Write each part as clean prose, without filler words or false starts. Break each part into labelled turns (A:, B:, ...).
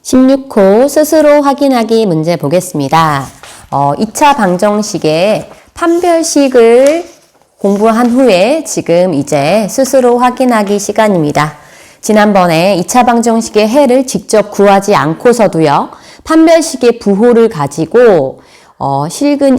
A: 16호 스스로 확인하기 문제 보겠습니다. 2차 방정식의 판별식을 공부한 후에 지금 이제 스스로 확인하기 시간입니다. 지난번에 2차 방정식의 해를 직접 구하지 않고서도요. 판별식의 부호를 가지고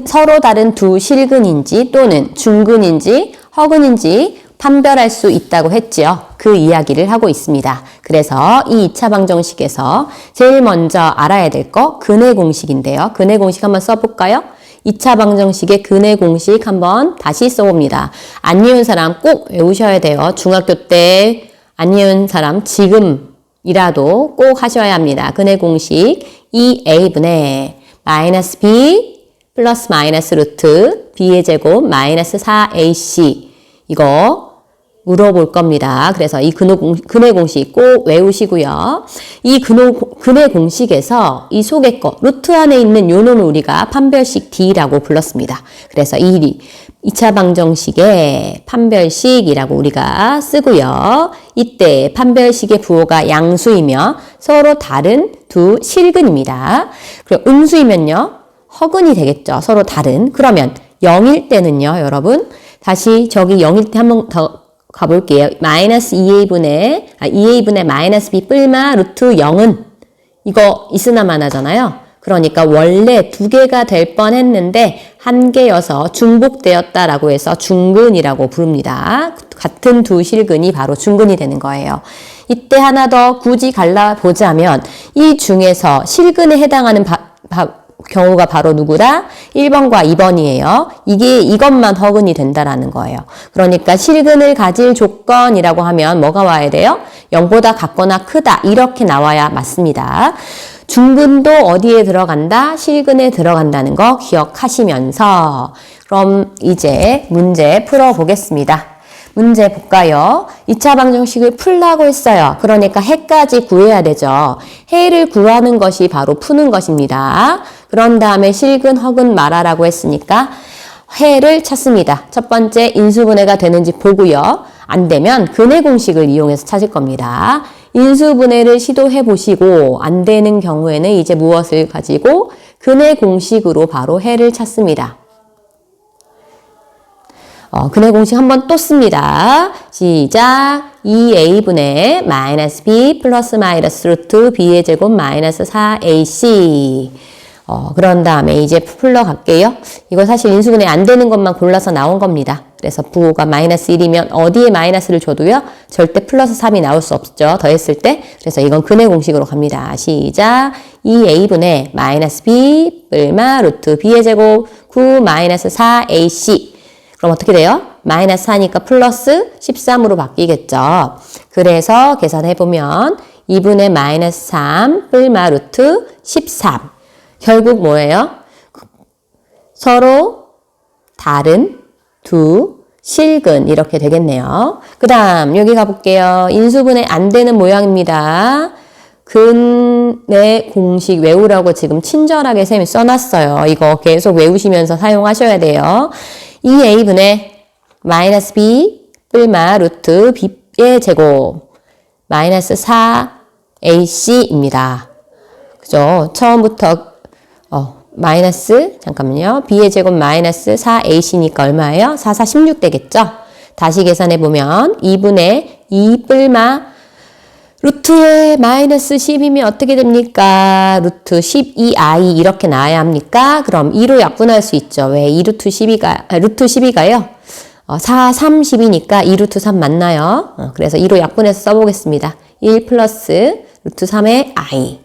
A: 서로 다른 두 실근인지 또는 중근인지 허근인지 판별할 수 있다고 했지요. 그 이야기를 하고 있습니다. 그래서 이 2차 방정식에서 제일 먼저 알아야 될 거 근의 공식인데요. 근의 공식 한번 써볼까요? 2차 방정식의 근의 공식 한번 다시 써봅니다. 안 외운 사람 꼭 외우셔야 돼요. 중학교 때 안 외운 사람 지금이라도 꼭 하셔야 합니다. 근의 공식 2a분의 마이너스 b 플러스 마이너스 루트 b의 제곱 마이너스 4ac 이거 물어볼 겁니다. 그래서 이 근의 공식 꼭 외우시고요. 이 근의 공식에서 이 속의 거, 루트 안에 있는 요 놈을 우리가 판별식 D라고 불렀습니다. 그래서 이 2차 방정식의 판별식이라고 우리가 쓰고요. 이때 판별식의 부호가 양수이며 서로 다른 두 실근입니다. 그리고 음수이면요. 허근이 되겠죠. 서로 다른. 그러면 0일 때는요. 여러분 다시 저기 0일 때 한번 더 가볼게요. 마이너스 2a분의 마이너스 b 뿔마 루트 0은 이거 있으나만 하잖아요. 그러니까 원래 두 개가 될 뻔했는데 한 개여서 중복되었다라고 해서 중근이라고 부릅니다. 같은 두 실근이 바로 중근이 되는 거예요. 이때 하나 더 굳이 갈라보자면 이 중에서 실근에 해당하는 경우가 바로 누구다? 1번과 2번이에요. 이것만 허근이 된다라는 거예요. 그러니까 실근을 가질 조건이라고 하면 뭐가 와야 돼요? 0보다 같거나 크다. 이렇게 나와야 맞습니다. 중근도 어디에 들어간다? 실근에 들어간다는 거 기억하시면서 그럼 이제 문제 풀어보겠습니다. 문제 볼까요? 2차 방정식을 풀라고 했어요. 그러니까 해까지 구해야 되죠. 해를 구하는 것이 바로 푸는 것입니다. 그런 다음에 실근, 허근 말하라고 했으니까 해를 찾습니다. 첫 번째 인수분해가 되는지 보고요. 안 되면 근의 공식을 이용해서 찾을 겁니다. 인수분해를 시도해 보시고 안 되는 경우에는 이제 무엇을 가지고 근의 공식으로 바로 해를 찾습니다. 근의 공식 한번 또 씁니다. 시작! 2a분의 마이너스 b 플러스 마이너스 루트 b의 제곱 마이너스 4ac 그런 다음에 이제 풀러갈게요. 이거 사실 인수분해 안 되는 것만 골라서 나온 겁니다. 그래서 부호가 마이너스 1이면 어디에 마이너스를 줘도요. 절대 플러스 3이 나올 수 없죠. 더했을 때. 그래서 이건 근의 공식으로 갑니다. 시작! 2a분의 마이너스 b 뿔마 루트 b의 제곱 9 마이너스 4ac 그럼 어떻게 돼요? 마이너스 4니까 플러스 13으로 바뀌겠죠. 그래서 계산해보면 2분의 마이너스 3 뿔마 루트 13 결국 뭐예요? 서로 다른 두 실근 이렇게 되겠네요. 그 다음 여기 가볼게요. 인수분해 안 되는 모양입니다. 근의 공식 외우라고 지금 친절하게 쌤이 써놨어요. 이거 계속 외우시면서 사용하셔야 돼요. 2a분의 마이너스 b 뿔마 루트 b의 제곱 마이너스 4ac입니다. 그죠? 처음부터 마이너스 잠깐만요. b의 제곱 마이너스 4ac니까 얼마예요? 4, 4, 16 되겠죠? 다시 계산해보면 2분의 2 뿔마 루트에 마이너스 10이면 어떻게 됩니까? 루트 12i 이렇게 나와야 합니까? 그럼 2로 약분할 수 있죠. 왜? 2루트 12가요? 4, 3, 10이니까 2루트 3 맞나요? 그래서 2로 약분해서 써보겠습니다. 1 플러스 루트 3의 i.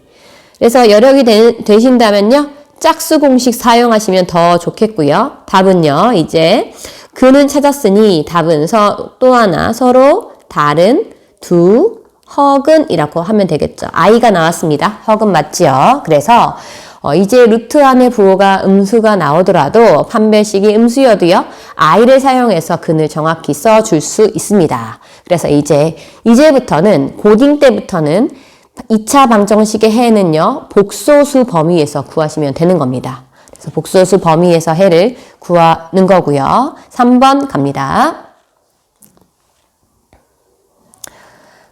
A: 그래서 여력이 되신다면요. 짝수 공식 사용하시면 더 좋겠고요. 답은요. 이제 근은 찾았으니 답은 또 하나 서로 다른 두 허근이라고 하면 되겠죠. i가 나왔습니다. 허근 맞지요? 그래서 이제 루트 안에 부호가 음수가 나오더라도 판별식이 음수여도요. i를 사용해서 근을 정확히 써줄 수 있습니다. 그래서 이제부터는 고딩 때부터는 2차 방정식의 해는요. 복소수 범위에서 구하시면 되는 겁니다. 그래서 복소수 범위에서 해를 구하는 거고요. 3번 갑니다.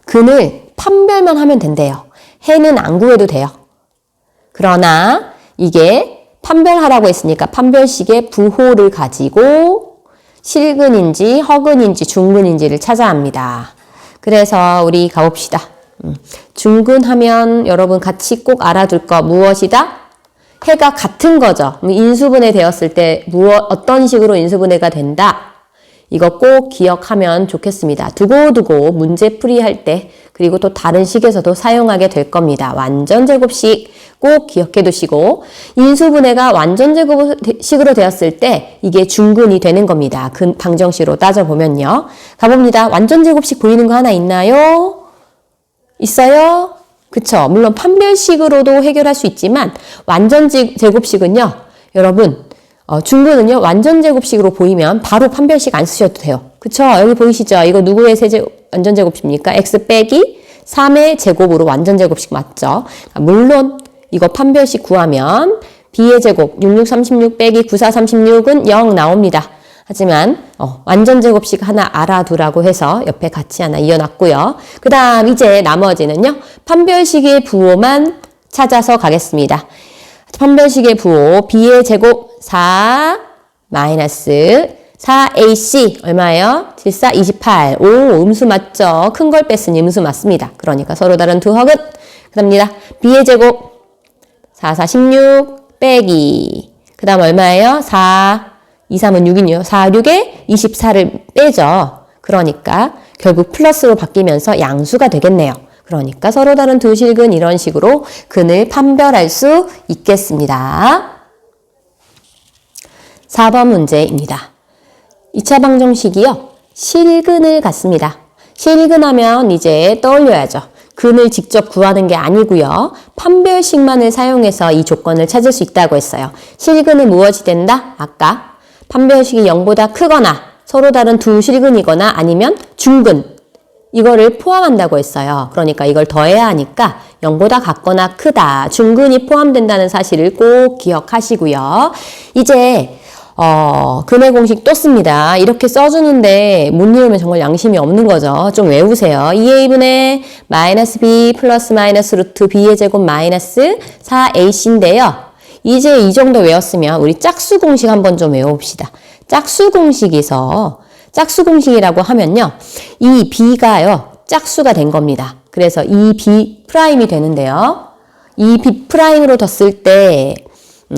A: 근을 판별만 하면 된대요. 해는 안 구해도 돼요. 그러나 이게 판별하라고 했으니까 판별식의 부호를 가지고 실근인지 허근인지 중근인지를 찾아야 합니다. 그래서 우리 가봅시다. 중근하면 여러분 같이 꼭 알아둘 거 무엇이다? 해가 같은 거죠. 인수분해 되었을 때 어떤 식으로 인수분해가 된다? 이거 꼭 기억하면 좋겠습니다. 두고두고 문제 풀이할 때 그리고 또 다른 식에서도 사용하게 될 겁니다. 완전제곱식 꼭 기억해 두시고 인수분해가 완전제곱식으로 되었을 때 이게 중근이 되는 겁니다. 방정식으로 따져보면요. 가봅니다. 완전제곱식 보이는 거 하나 있나요? 있어요? 그쵸? 물론 판별식으로도 해결할 수 있지만 완전제곱식은요. 여러분 중근은요. 완전제곱식으로 보이면 바로 판별식 안 쓰셔도 돼요. 그쵸? 여기 보이시죠? 이거 누구의 완전제곱식입니까? x 빼기 3의 제곱으로 완전제곱식 맞죠? 물론 이거 판별식 구하면 b의 제곱 6636 빼기 9436은 0 나옵니다. 하지만 완전제곱식 하나 알아두라고 해서 옆에 같이 하나 이어놨고요. 그 다음 이제 나머지는요. 판별식의 부호만 찾아서 가겠습니다. 판별식의 부호 b의 제곱 4 마이너스 4ac 얼마예요? 74, 28. 오, 음수 맞죠? 큰 걸 뺐으니 음수 맞습니다. 그러니까 서로 다른 두 헉은 그답니다. b의 제곱 4, 4, 16 빼기 그 다음 얼마예요? 4, 2, 3은 6이네요. 4, 6에 24를 빼죠. 그러니까 결국 플러스로 바뀌면서 양수가 되겠네요. 그러니까 서로 다른 두 실근 이런 식으로 근을 판별할 수 있겠습니다. 4번 문제입니다. 2차 방정식이요. 실근을 갖습니다. 실근하면 이제 떠올려야죠. 근을 직접 구하는 게 아니고요. 판별식만을 사용해서 이 조건을 찾을 수 있다고 했어요. 실근은 무엇이 된다? 아까 판별식이 0보다 크거나 서로 다른 두 실근이거나 아니면 중근 이거를 포함한다고 했어요. 그러니까 이걸 더해야 하니까 0보다 같거나 크다. 중근이 포함된다는 사실을 꼭 기억하시고요. 이제 근의 공식 또 씁니다. 이렇게 써주는데 못 외우면 정말 양심이 없는 거죠. 좀 외우세요. 2a분의 마이너스 b 플러스 마이너스 루트 b의 제곱 마이너스 4ac인데요. 이제 이 정도 외웠으면 우리 짝수 공식 한번 좀 외워봅시다. 짝수 공식에서 짝수 공식이라고 하면요. 이 b가요. 짝수가 된 겁니다. 그래서 이 b 프라임이 되는데요. 이 b 프라임으로 뒀을 때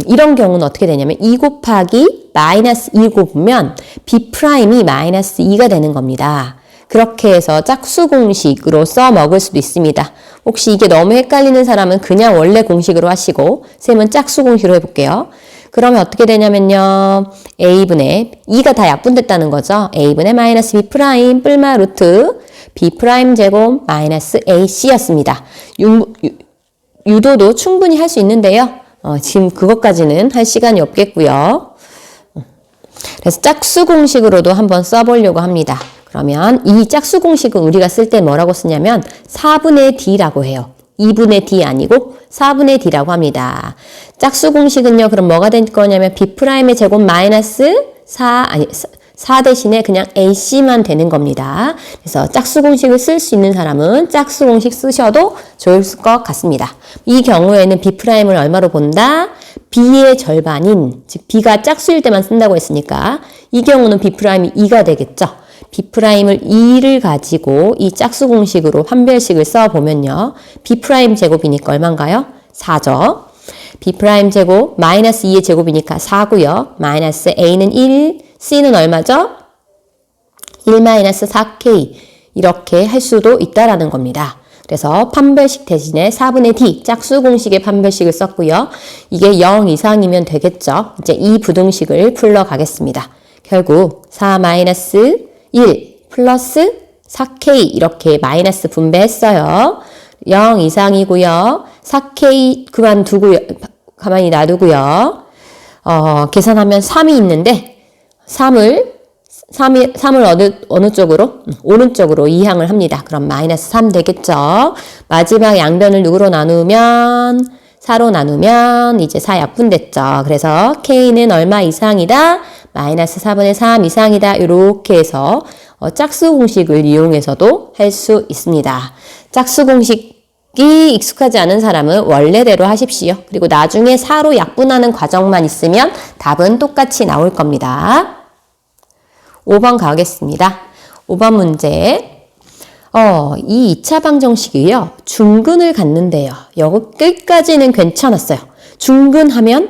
A: 이런 경우는 어떻게 되냐면 2 곱하기 마이너스 2 곱으면 b 프라임이 마이너스 2가 되는 겁니다. 그렇게 해서 짝수 공식으로 써먹을 수도 있습니다. 혹시 이게 너무 헷갈리는 사람은 그냥 원래 공식으로 하시고 쌤은 짝수 공식으로 해볼게요. 그러면 어떻게 되냐면요. a분의 2가 다 약분됐다는 거죠. a분의 마이너스 b 프라임 뿔마 루트 b 프라임 제곱 마이너스 ac였습니다. 유도도 충분히 할 수 있는데요. 지금 그것까지는 할 시간이 없겠고요. 그래서 짝수 공식으로도 한번 써보려고 합니다. 그러면 이 짝수 공식은 우리가 쓸 때 뭐라고 쓰냐면 4분의 d라고 해요. 2분의 d 아니고 4분의 d라고 합니다. 짝수 공식은요. 그럼 뭐가 될 거냐면 b'의 제곱 마이너스 4 대신에 그냥 ac만 되는 겁니다. 그래서 짝수 공식을 쓸 수 있는 사람은 짝수 공식 쓰셔도 좋을 것 같습니다. 이 경우에는 b'을 얼마로 본다? b의 절반인, 즉 b가 짝수일 때만 쓴다고 했으니까 이 경우는 b'이 2가 되겠죠. b'을 2를 가지고 이 짝수 공식으로 판별식을 써보면요. b' 제곱이니까 얼마인가요? 4죠. b' 제곱 마이너스 2의 제곱이니까 4고요. 마이너스 a는 1, c는 얼마죠? 1-4k 이렇게 할 수도 있다라는 겁니다. 그래서 판별식 대신에 4분의 d 짝수 공식의 판별식을 썼고요. 이게 0 이상이면 되겠죠. 이제 이 부등식을 풀러 가겠습니다. 결국 4-1 플러스 4k 이렇게 마이너스 분배했어요. 0 이상이고요. 4k 가만히 놔두고요. 계산하면 3이 있는데 3을 어느 쪽으로? 오른쪽으로 이항을 합니다. 그럼 마이너스 3 되겠죠. 마지막 양변을 누구로 나누면 4로 나누면 이제 4 약분됐죠. 그래서 k는 얼마 이상이다? 마이너스 4분의 3 이상이다. 이렇게 해서 짝수 공식을 이용해서도 할 수 있습니다. 짝수 공식 익숙하지 않은 사람은 원래대로 하십시오. 그리고 나중에 4로 약분하는 과정만 있으면 답은 똑같이 나올 겁니다. 5번 가겠습니다. 5번 문제. 이 2차 방정식이요. 중근을 갖는데요. 여기 끝까지는 괜찮았어요. 중근하면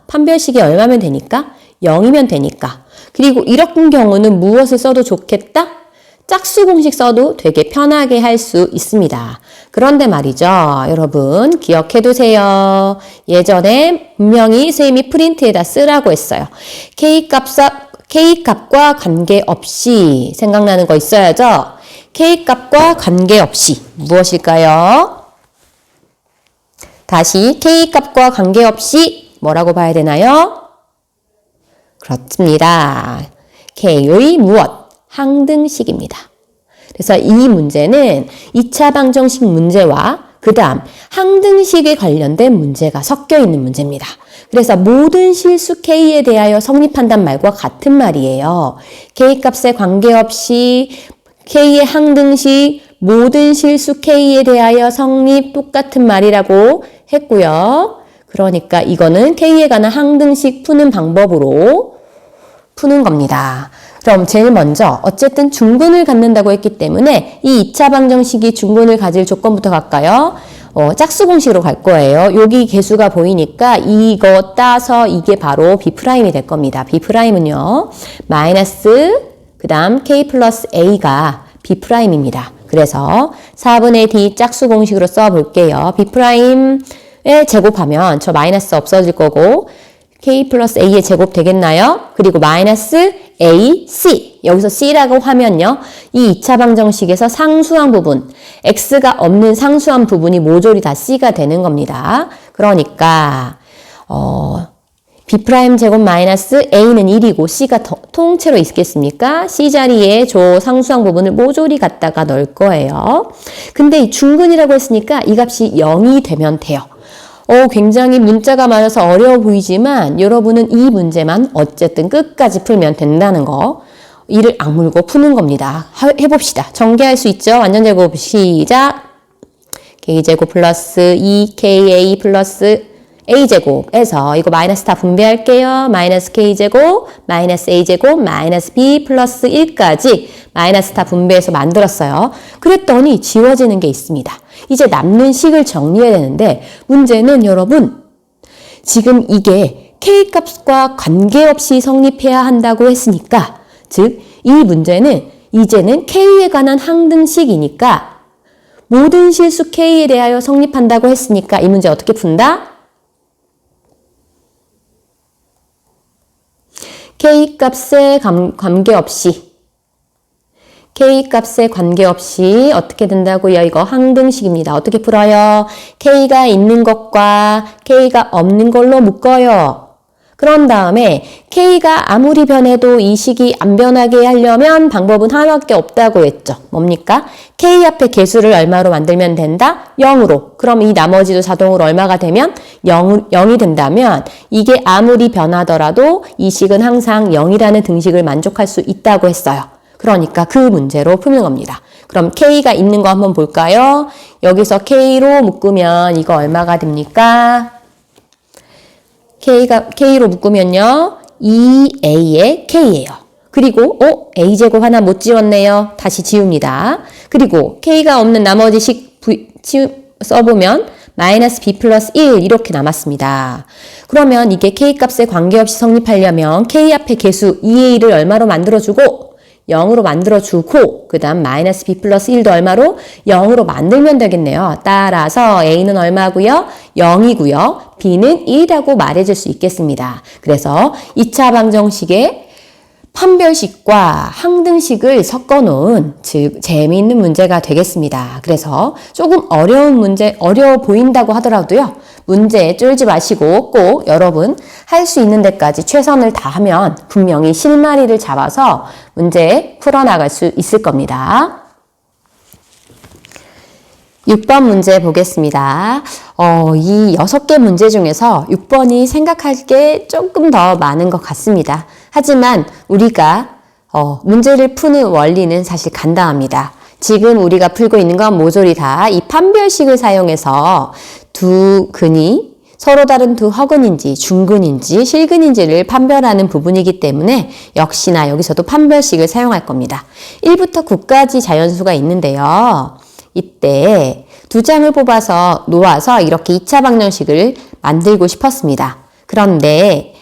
A: 판별식이 얼마면 되니까? 0이면 되니까. 그리고 이런 경우는 무엇을 써도 좋겠다? 짝수 공식 써도 되게 편하게 할 수 있습니다. 그런데 말이죠. 여러분 기억해 두세요. 예전에 분명히 선생님이 프린트에다 쓰라고 했어요. K값과 관계없이 생각나는 거 있어야죠. K값과 관계없이 무엇일까요? 다시 K값과 관계없이 뭐라고 봐야 되나요? 그렇습니다. K의 무엇? 항등식입니다. 그래서 이 문제는 2차 방정식 문제와 그 다음 항등식에 관련된 문제가 섞여 있는 문제입니다. 그래서 모든 실수 K에 대하여 성립한단 말과 같은 말이에요. K값에 관계없이 K의 항등식 모든 실수 K에 대하여 성립 똑같은 말이라고 했고요. 그러니까 이거는 K에 관한 항등식 푸는 방법으로 푸는 겁니다. 그럼 제일 먼저 어쨌든 중근을 갖는다고 했기 때문에 이 2차 방정식이 중근을 가질 조건부터 갈까요? 짝수 공식으로 갈 거예요. 여기 개수가 보이니까 이거 따서 이게 바로 B'이 될 겁니다. B'은요. 마이너스 그 다음 K 플러스 A가 B'입니다. 그래서 4분의 D 짝수 공식으로 써볼게요. B'에 제곱하면 저 마이너스 없어질 거고 K 플러스 A의 제곱 되겠나요? 그리고 마이너스 A, C. 여기서 C라고 하면요. 이 2차 방정식에서 상수한 부분, X가 없는 상수한 부분이 모조리 다 C가 되는 겁니다. 그러니까 B' 제곱 마이너스 A는 1이고 C가 통째로 있겠습니까? C 자리에 저 상수한 부분을 모조리 갖다가 넣을 거예요. 근데 이 중근이라고 했으니까 이 값이 0이 되면 돼요. 굉장히 문자가 많아서 어려워 보이지만 여러분은 이 문제만 어쨌든 끝까지 풀면 된다는 거. 이를 악물고 푸는 겁니다. 해봅시다. 전개할 수 있죠? 완전제곱 시작. K제곱 플러스 2KA 플러스 A제곱에서 이거 마이너스 다 분배할게요. 마이너스 K제곱, 마이너스 A제곱, 마이너스 B 플러스 1까지 마이너스 다 분배해서 만들었어요. 그랬더니 지워지는 게 있습니다. 이제 남는 식을 정리해야 되는데 문제는 여러분 지금 이게 K값과 관계없이 성립해야 한다고 했으니까 즉 이 문제는 이제는 K에 관한 항등식이니까 모든 실수 K에 대하여 성립한다고 했으니까 이 문제 어떻게 푼다? K값에 관계없이 어떻게 된다고요? 이거 항등식입니다. 어떻게 풀어요? K가 있는 것과 K가 없는 걸로 묶어요. 그런 다음에 K가 아무리 변해도 이 식이 안 변하게 하려면 방법은 하나밖에 없다고 했죠. 뭡니까? K 앞에 개수를 얼마로 만들면 된다? 0으로. 그럼 이 나머지도 자동으로 얼마가 되면? 0이 된다면 이게 아무리 변하더라도 이 식은 항상 0이라는 등식을 만족할 수 있다고 했어요. 그러니까 그 문제로 푸는 겁니다. 그럼 K가 있는 거 한번 볼까요? 여기서 K로 묶으면 이거 얼마가 됩니까? K로 묶으면요. 2A의 K예요. 그리고 A제곱 하나 못 지웠네요. 다시 지웁니다. 그리고 K가 없는 나머지 식 써보면 마이너스 B 플러스 1 이렇게 남았습니다. 그러면 이게 K값에 관계없이 성립하려면 K 앞에 개수 2A를 얼마로 만들어주고 0으로 만들어주고 그 다음 마이너스 B 플러스 1도 얼마로? 0으로 만들면 되겠네요. 따라서 A는 얼마고요? 0이고요. B는 1이라고 말해줄 수 있겠습니다. 그래서 2차 방정식의 판별식과 항등식을 섞어놓은 즉 재미있는 문제가 되겠습니다. 그래서 조금 어려운 문제, 어려워 보인다고 하더라도요. 문제에 쫄지 마시고 꼭 여러분 할 수 있는 데까지 최선을 다하면 분명히 실마리를 잡아서 문제 풀어나갈 수 있을 겁니다. 6번 문제 보겠습니다. 이 6개 문제 중에서 6번이 생각할 게 조금 더 많은 것 같습니다. 하지만 우리가 문제를 푸는 원리는 사실 간단합니다. 지금 우리가 풀고 있는 건 모조리 다 이 판별식을 사용해서 두 근이 서로 다른 두 허근인지 중근인지 실근인지를 판별하는 부분이기 때문에 역시나 여기서도 판별식을 사용할 겁니다. 1부터 9까지 자연수가 있는데요. 이때 두 장을 뽑아서 놓아서 이렇게 2차 방정식을 만들고 싶었습니다. 그런데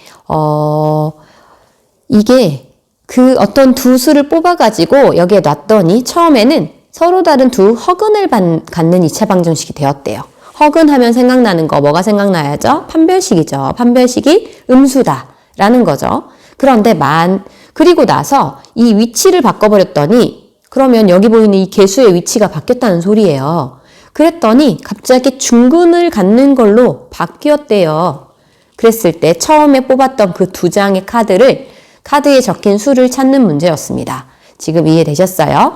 A: 이게 그 어떤 두 수를 뽑아가지고 여기에 놨더니 처음에는 서로 다른 두 허근을 갖는 2차 방정식이 되었대요. 허근 하면 생각나는 거 뭐가 생각나야죠? 판별식이죠. 판별식이 음수다라는 거죠. 그런데 그리고 나서 이 위치를 바꿔버렸더니 그러면 여기 보이는 이 개수의 위치가 바뀌었다는 소리예요. 그랬더니 갑자기 중근을 갖는 걸로 바뀌었대요. 그랬을 때 처음에 뽑았던 그 두 장의 카드에 적힌 수를 찾는 문제였습니다. 지금 이해되셨어요?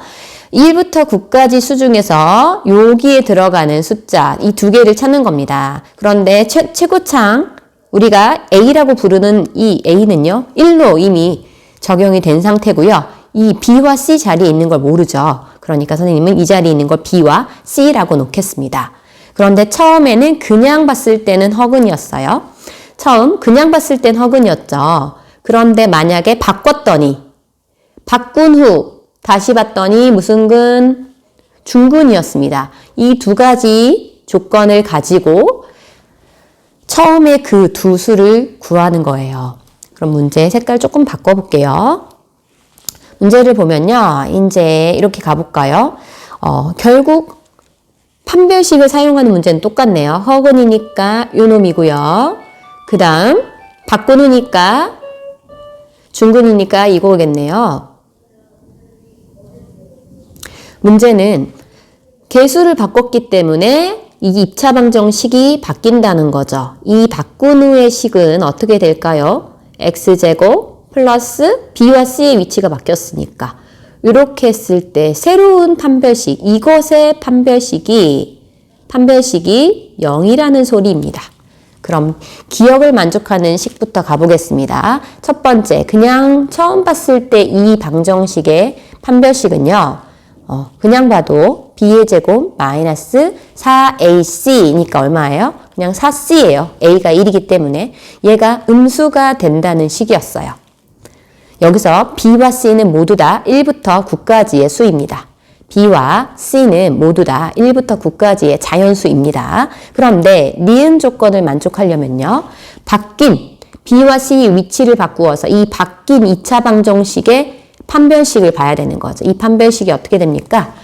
A: 1부터 9까지 수 중에서 여기에 들어가는 숫자 이 두 개를 찾는 겁니다. 그런데 최고창 우리가 A라고 부르는 이 A는요. 1로 이미 적용이 된 상태고요. 이 B와 C 자리에 있는 걸 모르죠. 그러니까 선생님은 이 자리에 있는 걸 B와 C라고 놓겠습니다. 그런데 처음에는 그냥 봤을 때는 허근이었어요. 처음 그냥 봤을 땐 허근이었죠. 그런데 만약에 바꾼 후 다시 봤더니 무슨 근? 중근이었습니다. 이 두 가지 조건을 가지고 처음에 그 두 수를 구하는 거예요. 그럼 문제 색깔 조금 바꿔볼게요. 문제를 보면요. 이제 이렇게 가볼까요? 결국 판별식을 사용하는 문제는 똑같네요. 허근이니까 요 놈이고요. 그 다음 바꾼 후니까 중근이니까 이거겠네요. 문제는 개수를 바꿨기 때문에 이 2차 방정식이 바뀐다는 거죠. 이 바꾼 후의 식은 어떻게 될까요? x제곱 플러스 b와 c의 위치가 바뀌었으니까 이렇게 했을 때 새로운 판별식, 이것의 판별식이 0이라는 소리입니다. 그럼 기억을 만족하는 식부터 가보겠습니다. 첫 번째, 그냥 처음 봤을 때 이 방정식의 판별식은요. 그냥 봐도 b의 제곱 마이너스 4ac니까 얼마예요? 그냥 4c예요. a가 1이기 때문에 얘가 음수가 된다는 식이었어요. 여기서 b와 c는 모두 다 1부터 9까지의 수입니다. b와 c는 모두 다 1부터 9까지의 자연수입니다. 그런데 니은 조건을 만족하려면요. 바뀐 b와 c의 위치를 바꾸어서 이 바뀐 2차 방정식의 판별식을 봐야 되는 거죠. 이 판별식이 어떻게 됩니까?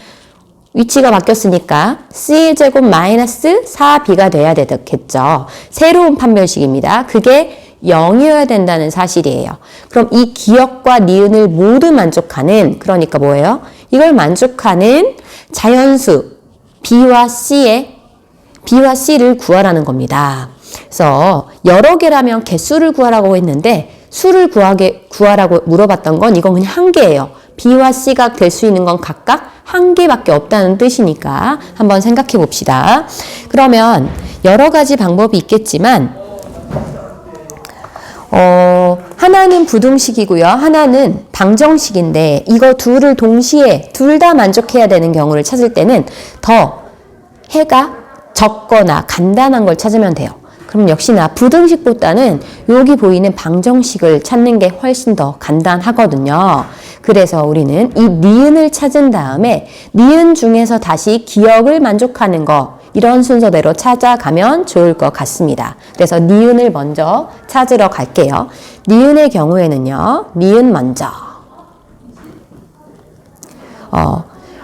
A: 위치가 바뀌었으니까 c의 제곱 마이너스 4b가 돼야 되겠죠. 새로운 판별식입니다. 그게 0이어야 된다는 사실이에요. 그럼 이 기억과 니은을 모두 만족하는, 그러니까 뭐예요? 이걸 만족하는 자연수 b와 c를 구하라는 겁니다. 그래서 여러 개라면 개수를 구하라고 했는데 수를 구하라고 물어봤던 건 이건 그냥 한 개예요. b와 c가 될 수 있는 건 각각 한 개밖에 없다는 뜻이니까 한번 생각해 봅시다. 그러면 여러 가지 방법이 있겠지만 하나는 부등식이고요. 하나는 방정식인데 이거 둘을 동시에 둘 다 만족해야 되는 경우를 찾을 때는 더 해가 적거나 간단한 걸 찾으면 돼요. 그럼 역시나 부등식보다는 여기 보이는 방정식을 찾는 게 훨씬 더 간단하거든요. 그래서 우리는 이 니은을 찾은 다음에 니은 중에서 다시 기억을 만족하는 거 이런 순서대로 찾아가면 좋을 것 같습니다. 그래서 니은을 먼저 찾으러 갈게요. 니은의 경우에는요. 니은 먼저.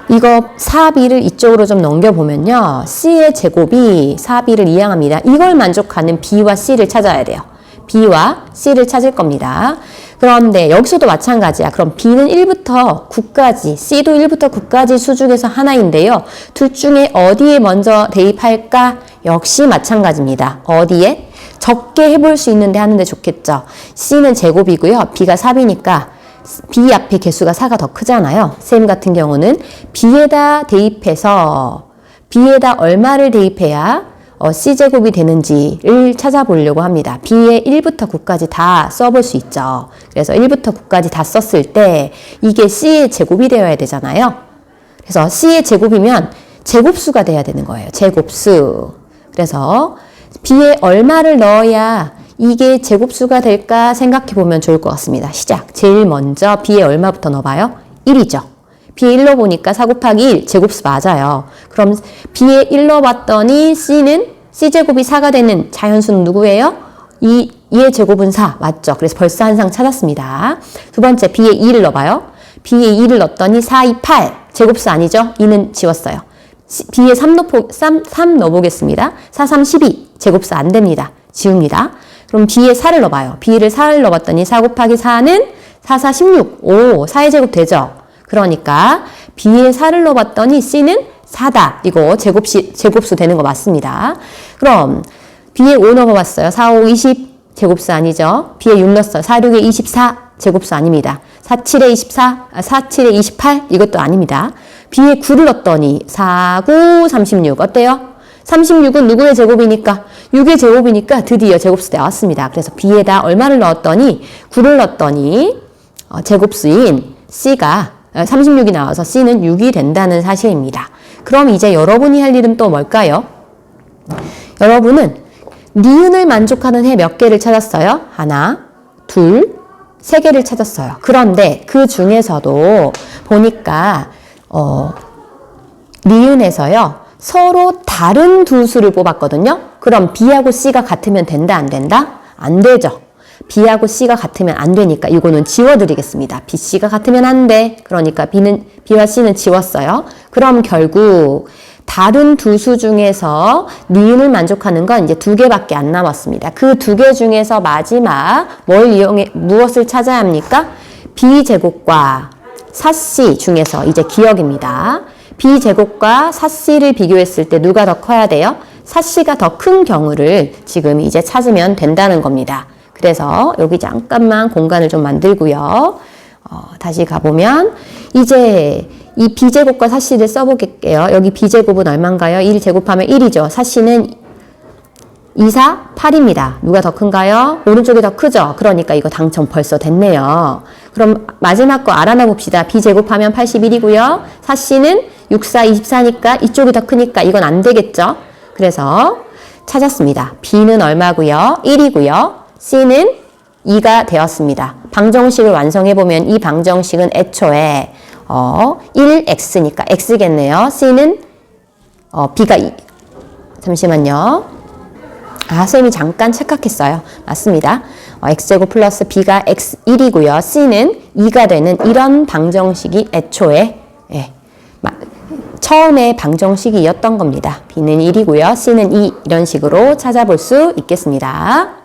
A: 이거 4b를 이쪽으로 좀 넘겨보면요. c의 제곱이 4b를 이항합니다. 이걸 만족하는 b와 c를 찾아야 돼요. b와 c를 찾을 겁니다. 그런데 여기서도 마찬가지야. 그럼 b는 1부터 9까지, c도 1부터 9까지 수 중에서 하나인데요. 둘 중에 어디에 먼저 대입할까? 역시 마찬가지입니다. 어디에? 적게 해볼 수 있는데 하는데 좋겠죠. c는 제곱이고요. b가 4b니까 b 앞에 개수가 4가 더 크잖아요. 쌤 같은 경우는 b에다 대입해서 b에다 얼마를 대입해야 c제곱이 되는지를 찾아보려고 합니다. b에 1부터 9까지 다 써볼 수 있죠. 그래서 1부터 9까지 다 썼을 때 이게 c의 제곱이 되어야 되잖아요. 그래서 C의 제곱이면 제곱수가 돼야 되는 거예요. 제곱수. 그래서 B에 얼마를 넣어야 이게 제곱수가 될까 생각해 보면 좋을 것 같습니다. 시작. 제일 먼저 B에 얼마부터 넣어봐요? 1이죠. B에 1 넣어보니까 4 곱하기 1 제곱수 맞아요. 그럼 B에 1 넣어봤더니 C는 C제곱이 4가 되는 자연수는 누구예요? 2의 제곱은 4 맞죠? 그래서 벌써 한 상 찾았습니다. 두 번째 B에 2를 넣어봐요. B에 2를 넣었더니 4, 2, 8 제곱수 아니죠? 2는 지웠어요. B에 3 넣어보겠습니다. 4, 3, 12 제곱수 안 됩니다. 지웁니다. 그럼 B에 4를 넣어봐요. B를 4를 넣어봤더니 4 곱하기 4는 4, 4, 16 오 4의 제곱 되죠? 그러니까 B에 4를 넣어봤더니 C는 4다. 이거 제곱수 되는 거 맞습니다. 그럼 B에 5 넣어봤어요. 4, 5, 20 제곱수 아니죠? B에 6 넣었어요. 4, 6에 24 제곱수 아닙니다. 4, 7에 24, 4, 7에 28 이것도 아닙니다. B에 9를 넣었더니 4, 9, 36 어때요? 36은 누구의 제곱이니까? 6의 제곱이니까 드디어 제곱수 나왔습니다. 그래서 B에다 얼마를 넣었더니 9를 넣었더니 제곱수인 C가 36이 나와서 C는 6이 된다는 사실입니다. 그럼 이제 여러분이 할 일은 또 뭘까요? 여러분은 니은을 만족하는 해 몇 개를 찾았어요? 하나, 둘, 세 개를 찾았어요. 그런데 그 중에서도 보니까 니은에서요. 서로 다른 두 수를 뽑았거든요. 그럼 B하고 C가 같으면 된다, 안 된다? 안 되죠. B하고 C가 같으면 안 되니까 이거는 지워드리겠습니다. B, C가 같으면 안 돼. 그러니까 B와 C는 지웠어요. 그럼 결국 다른 두 수 중에서 니은을 만족하는 건 이제 2개밖에 안 남았습니다. 그 2개 중에서 마지막 무엇을 찾아야 합니까? B제곱과 4C 중에서 이제 기억입니다. B제곱과 4C를 비교했을 때 누가 더 커야 돼요? 4C가 더 큰 경우를 지금 이제 찾으면 된다는 겁니다. 그래서 여기 잠깐만 공간을 좀 만들고요. 다시 가보면 이제 이 B제곱과 4C를 써볼게요. 여기 B제곱은 얼마인가요? 1 제곱하면 1이죠. 4C는 2, 4, 8입니다. 누가 더 큰가요? 오른쪽이 더 크죠? 그러니까 이거 당첨 벌써 됐네요. 그럼 마지막 거 알아나 봅시다. B제곱하면 81이고요. 4C는 6, 4, 24니까 이쪽이 더 크니까 이건 안 되겠죠? 그래서 찾았습니다. B는 얼마고요? 1이고요. C는 2가 되었습니다. 방정식을 완성해보면 이 방정식은 애초에 1x니까 x겠네요. C는 B가 2. 잠시만요. 선생님이 잠깐 착각했어요. 맞습니다. x제곱 플러스 b가 x1이고요. C는 2가 되는 이런 방정식이 애초에 처음에 방정식이었던 겁니다. b는 1이고요. C는 2 이런 식으로 찾아볼 수 있겠습니다.